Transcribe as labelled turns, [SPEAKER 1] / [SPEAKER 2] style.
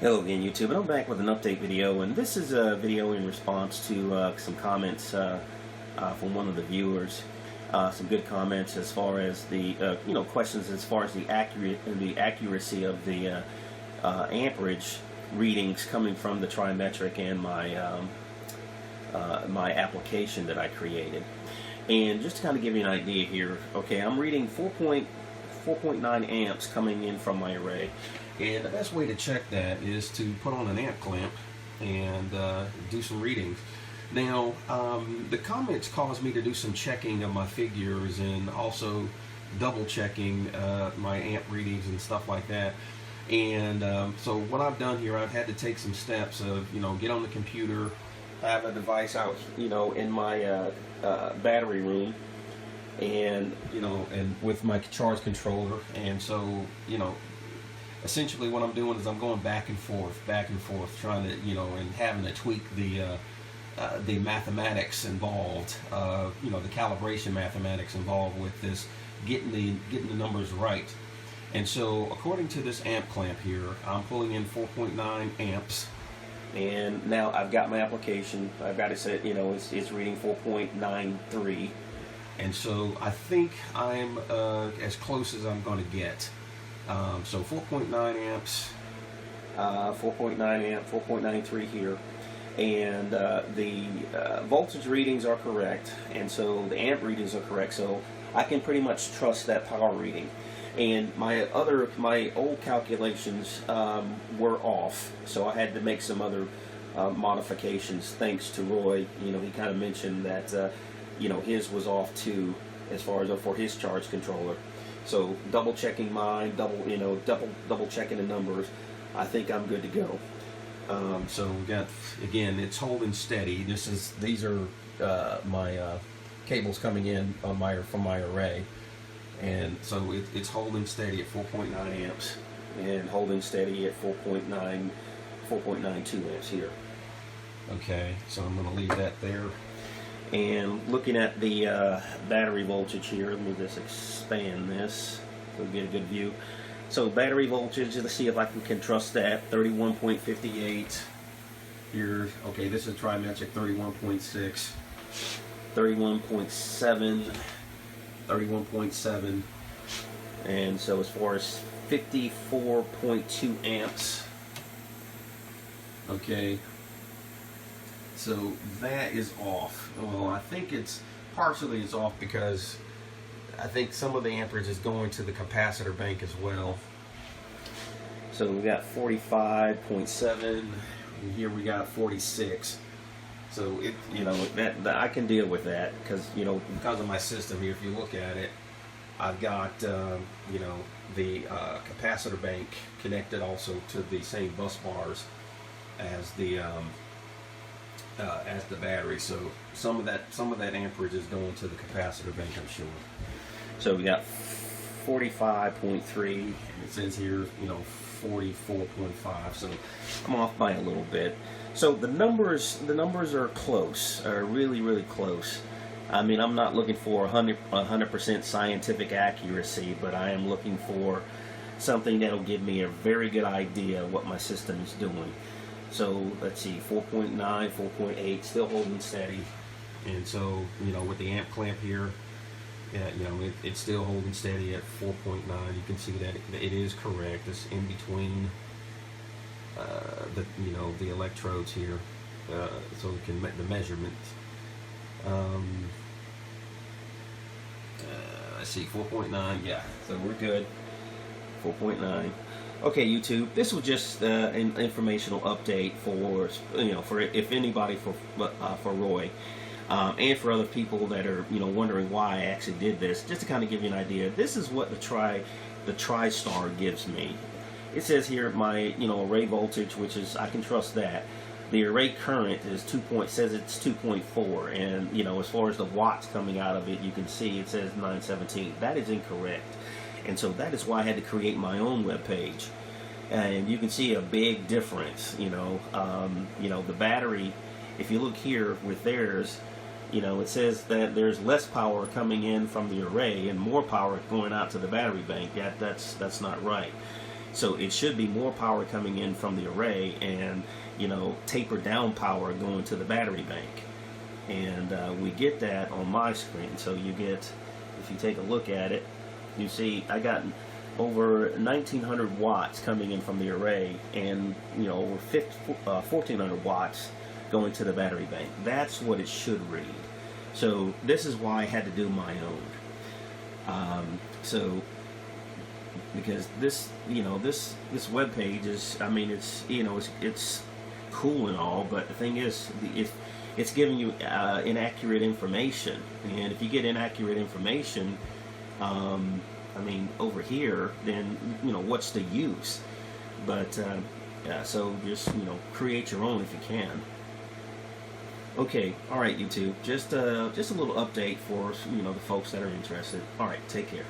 [SPEAKER 1] Hello again, YouTube, and I'm back with an update video, and this is a video in response to some comments from one of the viewers. Some good comments as far as the questions as far as the accuracy of the amperage readings coming from the trimetric and my my application that I created. And just to kind of give you an idea here, okay, I'm reading 4.9 amps coming in from my array. And the best way to check that is to put on an amp clamp and do some readings. Now, the comments caused me to do some checking of my figures and also double checking my amp readings and stuff like that. And so what I've done here, I've had to take some steps of, get on the computer. I have a device out, in my battery room, and and with my charge controller. And so, essentially what I'm doing is I'm going back and forth, trying to, and having to tweak the mathematics involved, the calibration mathematics involved with this, getting the numbers right. And so according to this amp clamp here, I'm pulling in 4.9 amps. And now I've got my application. I've got it set, it's reading 4.93. And so I think I'm as close as I'm going to get. So 4.9 amps, 4.9 amp, 4.93 here, and the voltage readings are correct, and so the amp readings are correct, so I can pretty much trust that power reading. And my old calculations were off, so I had to make some other modifications thanks to Roy. He kind of mentioned that his was off too, as far as for his charge controller. So double checking mine, double checking the numbers. I think I'm good to go. So we got, again, it's holding steady. These are my cables coming in on from my array, and so it's holding steady at 4.9 amps and holding steady at 4.92 amps here. Okay, so I'm going to leave that there. And looking at the battery voltage here, let me just expand this so we get a good view. So battery voltage, let's see if I can trust that, 31.58 here. Okay, this is trimetric, 31.6, 31.7, 31.7, and so as far as 54.2 amps. Okay. So that is off. Well, I think it's partially off because I think some of the amperage is going to the capacitor bank as well. So we got 45.7, and here we got 46. So it, that I can deal with that because because of my system here. If you look at it, I've got the capacitor bank connected also to the same bus bars as the battery, so some of that amperage is going to the capacitor bank, I'm sure. So we got 45.3. It says here, 44.5. So I'm off by a little bit. So the numbers are close, are really close. I mean, I'm not looking for 100% scientific accuracy, but I am looking for something that'll give me a very good idea of what my system is doing. So let's see, 4.9, 4.8, still holding steady. And so, with the amp clamp here, it's still holding steady at 4.9. You can see that it is correct. It's in between the electrodes here, so we can make the measurement. Let's see, 4.9, yeah, so we're good. 4.9. Okay, YouTube, this was just an informational update for if anybody for Roy, and for other people that are wondering why I actually did this. Just to kind of give you an idea, this is what the TriStar gives me. It says here my array voltage, which is, I can trust that. The array current is says it's 2.4, and as far as the watts coming out of it, you can see it says 917. That is incorrect. And so that is why I had to create my own web page, and you can see a big difference. The battery, if you look here with theirs, it says that there's less power coming in from the array and more power going out to the battery bank. That's not right. So it should be more power coming in from the array, and tapered down power going to the battery bank. And we get that on my screen. So you get, if you take a look at it, you see I got over 1900 watts coming in from the array, and over 1400 watts going to the battery bank. That's what it should read. So this is why I had to do my own. So because this web page is, I mean, it's cool and all, but the thing is, it's giving you inaccurate information, and if you get inaccurate information, I mean, over here, then what's the use? But yeah, so just create your own if you can. Okay, all right, YouTube. Just a little update for the folks that are interested. All right, take care.